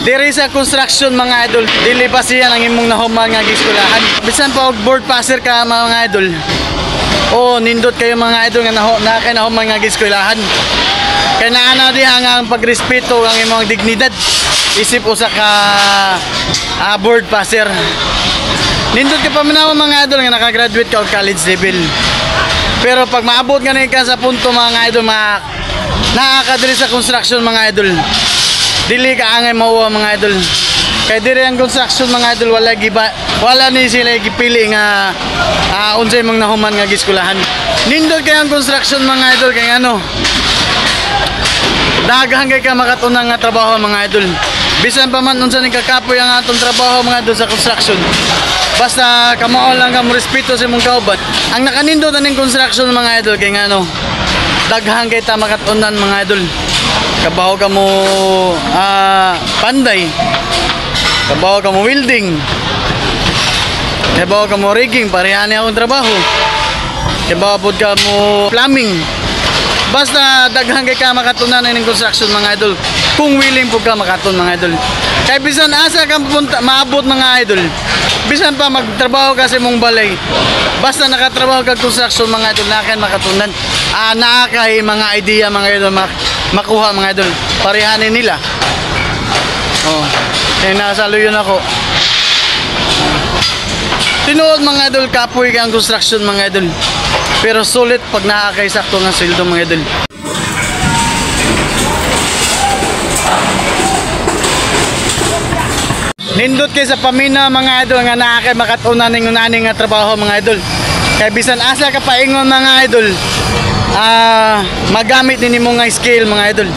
Diri sa construction mga idol, dili pa siya ang imong nahuman nga giskulahan. Bisan pa og board passer ka mga idol. Oh, nindot kayo mga idol nga kay nahuman nga giskulahan. Kay naana diha nga ang pagrespeto ang imong dignidad. Isip usa ka board passer. Nindot ka pa manaw mga idol nga nakagraduate ka og college level. Pero pag maabot nga ka sa punto mga idol, nakakadiri sa construction mga idol, dili ka angay mauwa mga idol. Kay diri ang construction mga idol, wala ni sila gipili nga unsay mang nahuman nga giskulahan. Nindot kay ang construction mga idol kay ano, daghan kay ka makatunang nga trabaho mga idol. Bisan pa man unsa ni kakapoy ang atong trabaho mga idol sa construction, basta kamao lang ka mo respeto sa imong kauban. Ang nakanindot aning construction mga idol kay ano, daghan kay ta makatunan mga idol. Kabaho ka mo panday, kabaho ka mo welding, kabaho ka mo rigging, pareha ni akong trabaho, kabaho pod ka mo plumbing. Basta daghan kay ka makatunan ng construction mga idol, kung willing po ka makatun mga idol. Kaya bisan asa ka maabot mga idol, bisan pa magtrabaho ka sa mong balay, basta nakatrabaho ka construction mga idol, nakan makatunan. Naakay mga idea mga idol makuha mga idol, parehanin nila. Oh, kaya nasaluyon ako. Tinuod mga idol, kapoy ka ang construction mga idol, pero sulit pag nakakay sakto ng sweldo mga idol. Nindot kay sa pamina mga idol nga nakakay makatunan ning unaning nga trabaho mga idol. Kay bisan asa ka paingon mga idol, magamit nimo nga skill mga idol.